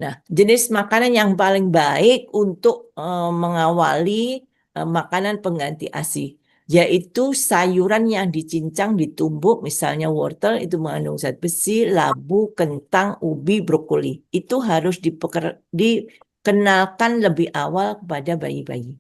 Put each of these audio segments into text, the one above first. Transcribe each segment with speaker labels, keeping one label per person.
Speaker 1: Nah, jenis makanan yang paling baik untuk mengawali makanan pengganti ASI, yaitu sayuran yang dicincang, ditumbuk, misalnya wortel itu mengandung zat besi, labu, kentang, ubi, brokoli. Itu harus dikenalkan lebih awal kepada bayi-bayi.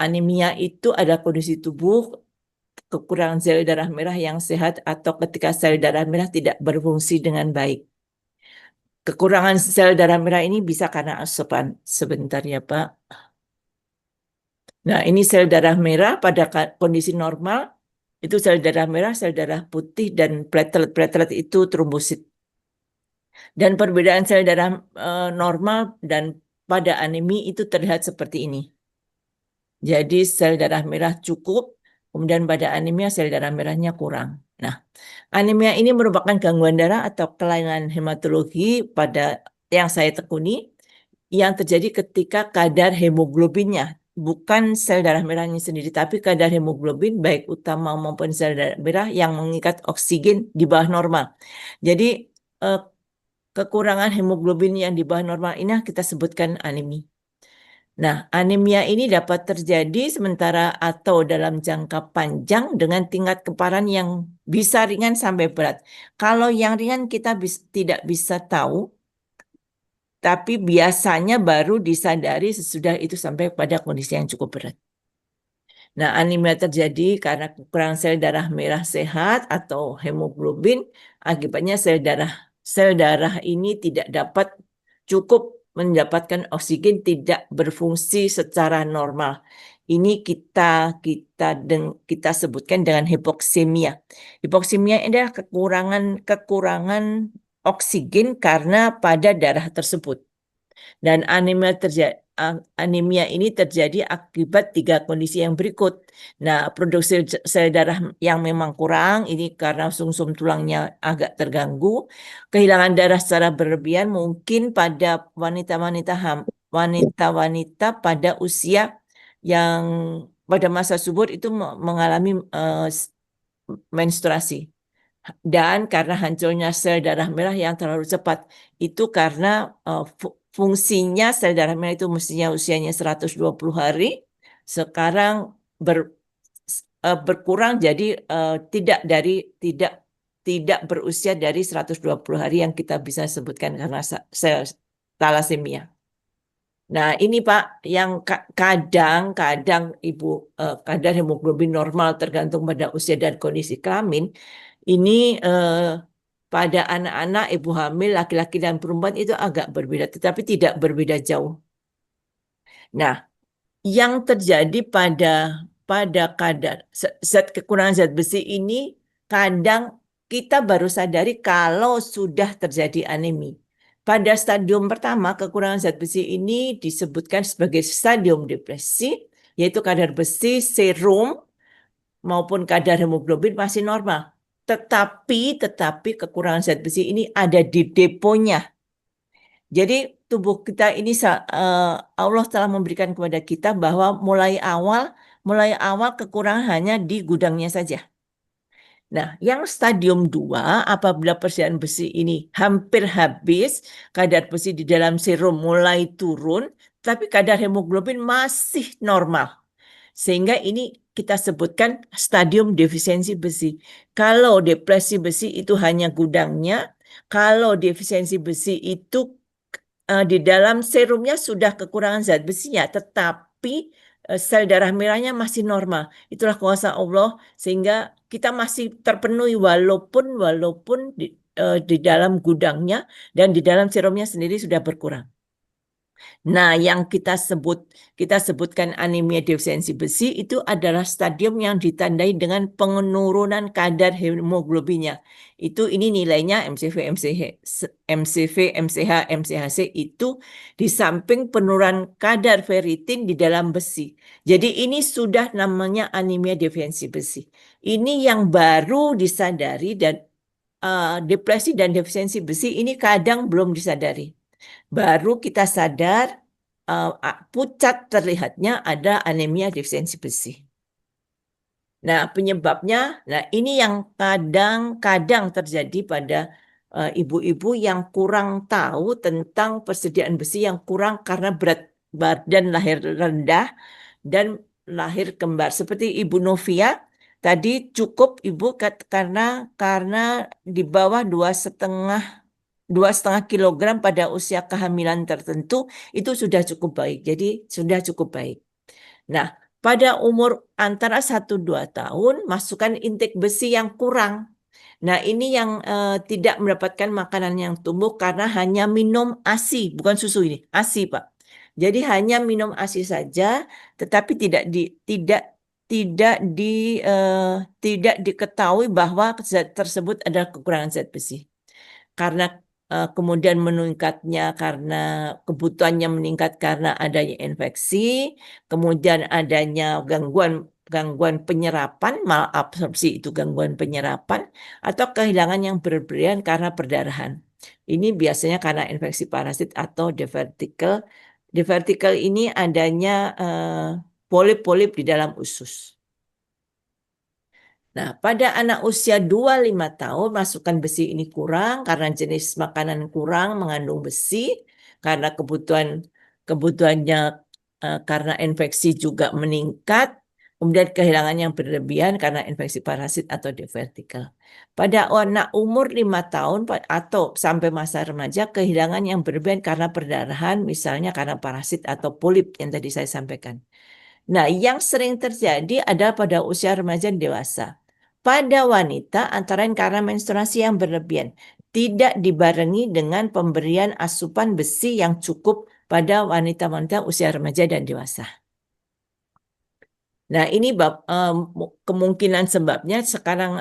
Speaker 1: Anemia itu adalah kondisi tubuh kekurangan sel darah merah yang sehat atau ketika sel darah merah tidak berfungsi dengan baik. Kekurangan sel darah merah ini bisa karena asupan. Sebentar ya, Pak. Nah, ini sel darah merah pada kondisi normal, itu sel darah merah, sel darah putih, dan platelet-platelet itu trombosit. Dan perbedaan sel darah normal dan pada anemi itu terlihat seperti ini. Jadi sel darah merah cukup, kemudian pada anemia sel darah merahnya kurang. Nah, anemia ini merupakan gangguan darah atau kelainan hematologi pada yang saya tekuni yang terjadi ketika kadar hemoglobinnya, bukan sel darah merahnya sendiri, tapi kadar hemoglobin baik utama maupun sel darah merah yang mengikat oksigen di bawah normal. Jadi kekurangan hemoglobin yang di bawah normal ini kita sebutkan anemia. Nah, anemia ini dapat terjadi sementara atau dalam jangka panjang dengan tingkat keparahan yang bisa ringan sampai berat. Kalau yang ringan kita tidak bisa tahu, tapi biasanya baru disadari sesudah itu sampai pada kondisi yang cukup berat. Nah, anemia terjadi karena kekurangan sel darah merah sehat atau hemoglobin. Akibatnya sel darah ini tidak dapat cukup mendapatkan oksigen, tidak berfungsi secara normal. Ini kita sebutkan dengan hipoksemia. Hipoksemia adalah kekurangan oksigen karena pada darah tersebut. Dan anemia ini terjadi akibat 3 kondisi yang berikut. Nah, produksi sel darah yang memang kurang, ini karena sumsum tulangnya agak terganggu. Kehilangan darah secara berlebihan mungkin pada wanita-wanita pada usia yang pada masa subur itu mengalami menstruasi. Dan karena hancurnya sel darah merah yang terlalu cepat, itu karena fungsinya sel darah merah itu mestinya usianya 120 hari, sekarang berkurang jadi tidak berusia dari 120 hari yang kita bisa sebutkan karena sel talasemia. Nah, ini Pak, yang kadang-kadang Ibu kadar hemoglobin normal tergantung pada usia dan kondisi kelamin. Ini pada anak-anak, ibu hamil, laki-laki dan perempuan itu agak berbeda, tetapi tidak berbeda jauh. Nah, yang terjadi pada kadar kekurangan zat besi ini kadang kita baru sadari kalau sudah terjadi anemi. Pada stadium pertama, kekurangan zat besi ini disebutkan sebagai stadium depresi, yaitu kadar besi, serum, maupun kadar hemoglobin masih normal. Tetapi kekurangan zat besi ini ada di deponya. Jadi tubuh kita ini Allah telah memberikan kepada kita bahwa mulai awal kekurangan hanya di gudangnya saja. Nah, yang stadium 2 apabila persediaan besi ini hampir habis, kadar besi di dalam serum mulai turun, tapi kadar hemoglobin masih normal. Sehingga ini kita sebutkan stadium defisiensi besi. Kalau depresi besi itu hanya gudangnya, kalau defisiensi besi itu di dalam serumnya sudah kekurangan zat besinya, tetapi sel darah merahnya masih normal. Itulah kuasa Allah sehingga kita masih terpenuhi walaupun di dalam gudangnya dan di dalam serumnya sendiri sudah berkurang. Nah, yang kita sebutkan anemia defisiensi besi itu adalah stadium yang ditandai dengan penurunan kadar hemoglobinnya. Ini nilainya MCV, MCH, MCHC itu di samping penurunan kadar ferritin di dalam besi. Jadi ini sudah namanya anemia defisiensi besi. Ini yang baru disadari dan depresi dan defisiensi besi ini kadang belum disadari. Baru kita sadar pucat terlihatnya ada anemia defisiensi besi. Nah, penyebabnya, nah ini yang kadang-kadang terjadi pada ibu-ibu yang kurang tahu tentang persediaan besi yang kurang karena berat badan lahir rendah dan lahir kembar. Seperti Ibu Novia tadi cukup Ibu karena di bawah 2,5 kilogram pada usia kehamilan tertentu itu sudah cukup baik. Jadi sudah cukup baik. Nah, pada umur antara 1-2 tahun masukkan intake besi yang kurang. Nah, ini yang tidak mendapatkan makanan yang tumbuh karena hanya minum ASI, bukan susu ini, ASI, Pak. Jadi hanya minum ASI saja, tetapi tidak di tidak diketahui bahwa zat tersebut adalah kekurangan zat besi. Karena kemudian meningkatnya karena kebutuhannya meningkat karena adanya infeksi, kemudian adanya gangguan penyerapan, malabsorpsi itu gangguan penyerapan, atau kehilangan yang berlebihan karena perdarahan. Ini biasanya karena infeksi parasit atau divertikel. Divertikel ini adanya polip-polip di dalam usus. Nah, pada anak usia 2-5 tahun, masukan besi ini kurang karena jenis makanan kurang mengandung besi, karena kebutuhannya karena infeksi juga meningkat, kemudian kehilangan yang berlebihan karena infeksi parasit atau divertikel. Pada anak umur 5 tahun atau sampai masa remaja, kehilangan yang berlebihan karena perdarahan, misalnya karena parasit atau polip yang tadi saya sampaikan. Nah, yang sering terjadi adalah pada usia remaja dan dewasa. Pada wanita, antara lain karena menstruasi yang berlebihan, tidak dibarengi dengan pemberian asupan besi yang cukup pada wanita-wanita usia remaja dan dewasa. Nah, ini kemungkinan sebabnya sekarang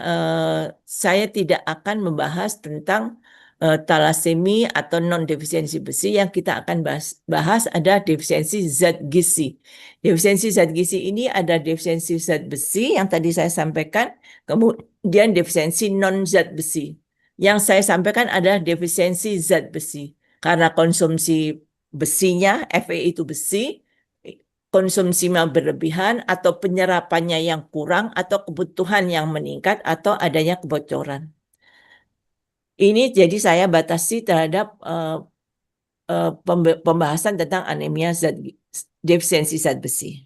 Speaker 1: saya tidak akan membahas tentang talasemi atau non-defisiensi besi. Yang kita akan bahas adalah defisiensi zat gizi. Defisiensi zat gizi ini ada defisiensi zat besi yang tadi saya sampaikan, kemudian defisiensi non-zat besi. Yang saya sampaikan adalah defisiensi zat besi. Karena konsumsi besinya, Fe itu besi, konsumsinya berlebihan atau penyerapannya yang kurang atau kebutuhan yang meningkat atau adanya kebocoran. Ini jadi saya batasi terhadap pembahasan tentang anemia defisiensi zat besi.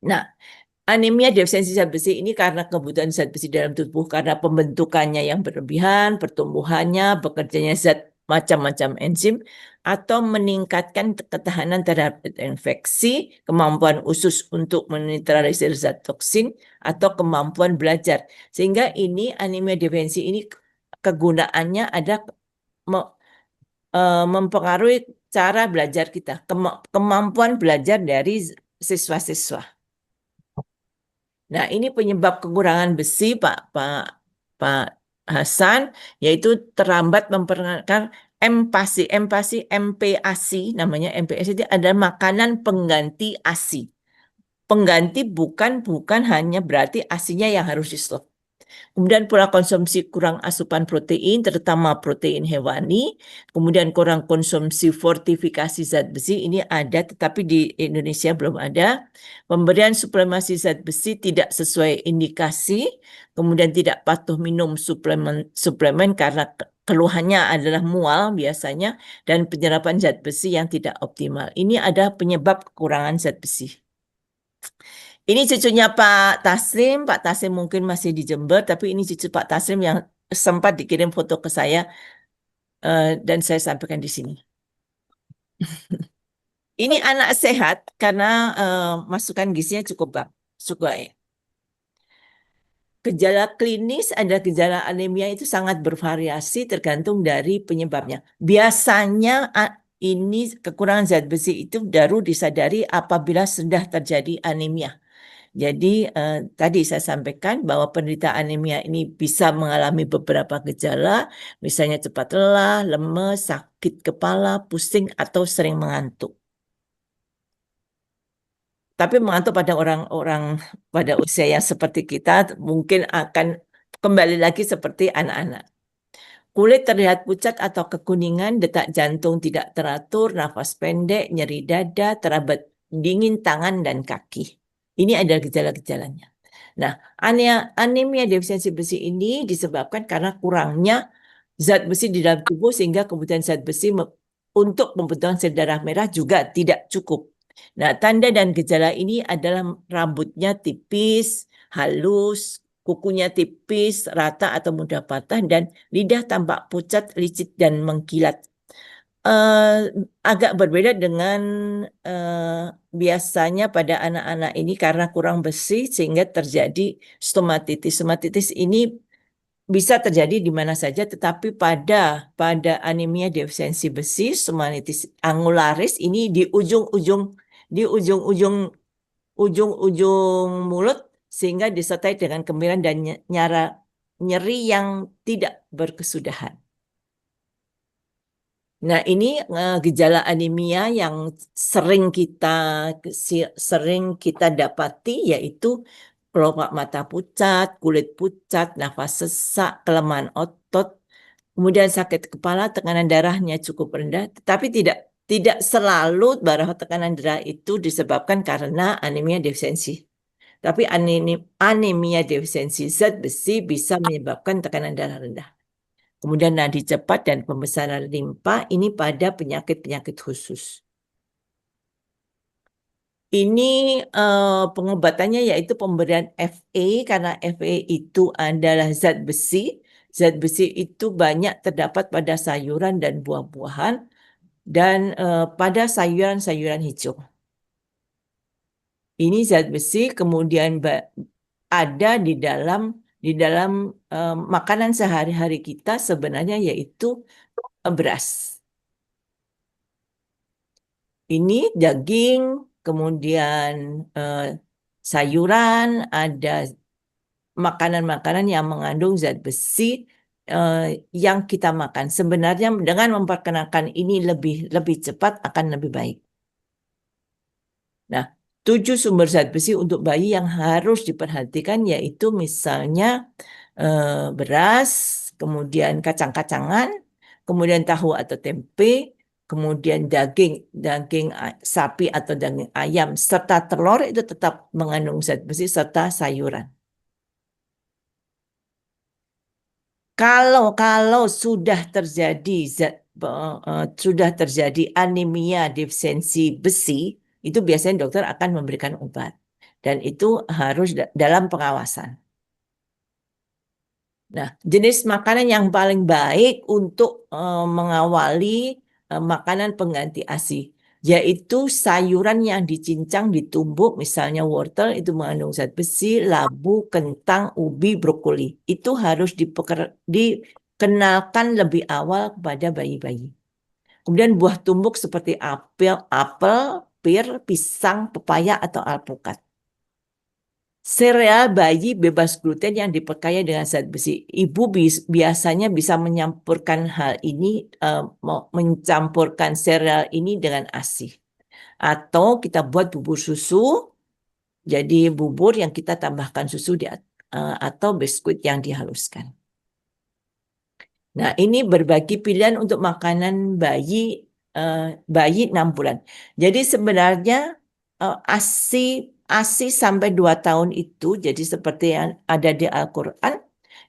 Speaker 1: Nah, anemia defisiensi zat besi ini karena kebutuhan zat besi dalam tubuh karena pembentukannya yang berlebihan, pertumbuhannya, bekerjanya zat macam-macam enzim, atau meningkatkan ketahanan terhadap infeksi, kemampuan usus untuk menetralisir zat toksin, atau kemampuan belajar. Sehingga ini anemia defisiensi ini kegunaannya ada mempengaruhi cara belajar kita, kemampuan belajar dari siswa-siswa. Nah, ini penyebab kekurangan besi, Pak Hasan, yaitu terlambat memperkenalkan MPASI. MPASI namanya. MPASI itu ada makanan pengganti ASI. Pengganti bukan hanya berarti ASINya yang harus di stop. Kemudian pola konsumsi kurang asupan protein, terutama protein hewani. Kemudian kurang konsumsi fortifikasi zat besi, ini ada tetapi di Indonesia belum ada. Pemberian suplementasi zat besi tidak sesuai indikasi. Kemudian tidak patuh minum suplemen karena keluhannya adalah mual biasanya. Dan penyerapan zat besi yang tidak optimal. Ini ada penyebab kekurangan zat besi. Ini cucunya Pak Taslim. Pak Taslim mungkin masih di Jember, tapi ini cucu Pak Taslim yang sempat dikirim foto ke saya dan saya sampaikan di sini. Ini anak sehat karena masukan gizinya cukup baik. Gejala klinis ada gejala anemia itu sangat bervariasi tergantung dari penyebabnya. Biasanya ini kekurangan zat besi itu baru disadari apabila sudah terjadi anemia. Jadi tadi saya sampaikan bahwa penderita anemia ini bisa mengalami beberapa gejala, misalnya cepat lelah, lemes, sakit kepala, pusing, atau sering mengantuk. Tapi mengantuk pada orang-orang pada usia yang seperti kita mungkin akan kembali lagi seperti anak-anak. Kulit terlihat pucat atau kekuningan, detak jantung tidak teratur, nafas pendek, nyeri dada, terabat dingin tangan dan kaki. Ini adalah gejala-gejalanya. Nah, anemia defisiensi besi ini disebabkan karena kurangnya zat besi di dalam tubuh sehingga kebutuhan zat besi untuk pembentukan sel darah merah juga tidak cukup. Nah, tanda dan gejala ini adalah rambutnya tipis, halus, kukunya tipis, rata atau mudah patah, dan lidah tampak pucat, licin, dan mengkilat. Agak berbeda dengan biasanya pada anak-anak ini karena kurang besi sehingga terjadi stomatitis. Stomatitis ini bisa terjadi di mana saja, tetapi pada anemia defisiensi besi, stomatitis angularis ini di ujung-ujung mulut sehingga disertai dengan kemirian dan nyeri yang tidak berkesudahan. Nah, ini gejala anemia yang sering kita dapati, yaitu kelopak mata pucat, kulit pucat, nafas sesak, kelemahan otot, kemudian sakit kepala, tekanan darahnya cukup rendah, tetapi tidak selalu bahwa tekanan darah itu disebabkan karena anemia defisiensi. Tapi anemia defisiensi zat besi bisa menyebabkan tekanan darah rendah. Kemudian nadi cepat dan pembesaran limpa ini pada penyakit-penyakit khusus. Ini pengobatannya yaitu pemberian Fe karena Fe itu adalah zat besi. Zat besi itu banyak terdapat pada sayuran dan buah-buahan dan pada sayuran-sayuran hijau. Ini zat besi kemudian ada di dalam makanan sehari-hari kita sebenarnya yaitu beras. Ini daging, kemudian sayuran, ada makanan-makanan yang mengandung zat besi yang kita makan. Sebenarnya dengan memperkenalkan ini lebih cepat akan lebih baik. Nah, 7 sumber zat besi untuk bayi yang harus diperhatikan yaitu misalnya beras, kemudian kacang-kacangan, kemudian tahu atau tempe, kemudian daging sapi atau daging ayam, serta telur itu tetap mengandung zat besi serta sayuran. Kalau sudah terjadi anemia defisiensi besi, itu biasanya dokter akan memberikan obat dan itu harus dalam pengawasan. Nah, jenis makanan yang paling baik untuk mengawali makanan pengganti ASI, yaitu sayuran yang dicincang, ditumbuk, misalnya wortel itu mengandung zat besi, labu, kentang, ubi, brokoli. Itu harus dikenalkan lebih awal kepada bayi-bayi. Kemudian buah tumbuk seperti apel, pir, pisang, pepaya, atau alpukat. Sereal bayi bebas gluten yang diperkaya dengan zat besi. Ibu biasanya bisa mencampurkan mencampurkan sereal ini dengan ASI. Atau kita buat bubur susu, jadi bubur yang kita tambahkan susu atau biskuit yang dihaluskan. Nah, ini berbagi pilihan untuk makanan bayi 6 bulan. Jadi sebenarnya ASI sampai 2 tahun itu, jadi seperti yang ada di Al-Quran,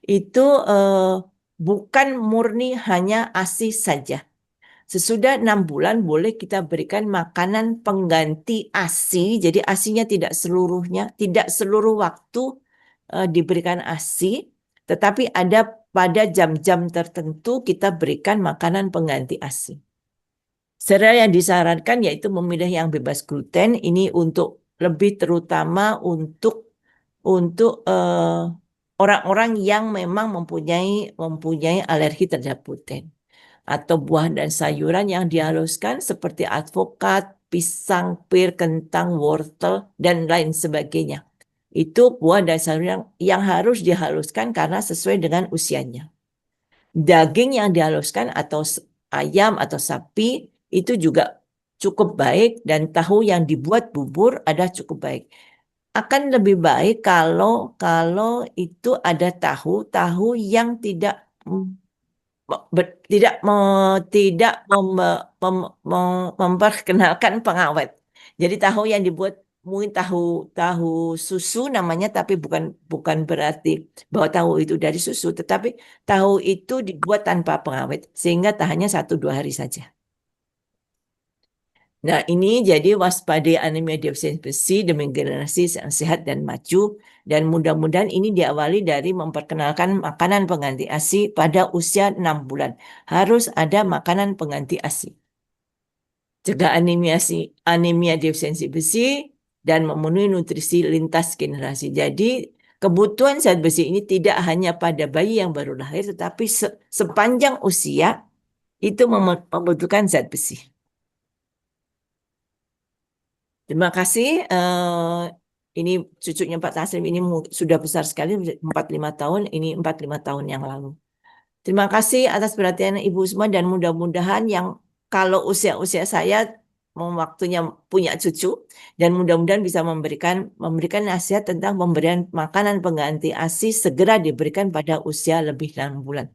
Speaker 1: itu bukan murni hanya ASI saja. Sesudah 6 bulan boleh kita berikan makanan pengganti ASI, jadi ASInya tidak seluruh waktu diberikan ASI, tetapi ada pada jam-jam tertentu kita berikan makanan pengganti ASI. Sereal yang disarankan yaitu memilih yang bebas gluten, ini untuk lebih terutama untuk orang-orang yang memang mempunyai alergi terhadap gluten. Atau buah dan sayuran yang dihaluskan seperti alpukat, pisang, pir, kentang, wortel, dan lain sebagainya. Itu buah dan sayuran yang harus dihaluskan karena sesuai dengan usianya. Daging yang dihaluskan atau ayam atau sapi itu juga cukup baik dan tahu yang dibuat bubur ada cukup baik. Akan lebih baik kalau itu ada tahu yang tidak tidak memperkenalkan pengawet. Jadi tahu yang dibuat mungkin tahu tahu susu namanya, tapi bukan bukan berarti bahwa tahu itu dari susu, tetapi tahu itu dibuat tanpa pengawet sehingga tahannya 1-2 hari saja. Nah, ini jadi waspadai anemia defisiensi besi demi generasi yang sehat dan maju. Dan mudah-mudahan ini diawali dari memperkenalkan makanan pengganti ASI pada usia 6 bulan. Harus ada makanan pengganti ASI. Cegah anemia defisiensi besi dan memenuhi nutrisi lintas generasi. Jadi kebutuhan zat besi ini tidak hanya pada bayi yang baru lahir, tetapi sepanjang usia itu membutuhkan zat besi. Terima kasih. Ini cucunya Pak Taslim ini sudah besar sekali, 45 tahun. Ini 45 tahun yang lalu. Terima kasih atas perhatian Ibu semua dan mudah-mudahan yang kalau usia-usia saya mau waktunya punya cucu dan mudah-mudahan bisa memberikan nasihat tentang pemberian makanan pengganti ASI segera diberikan pada usia lebih 6 bulan.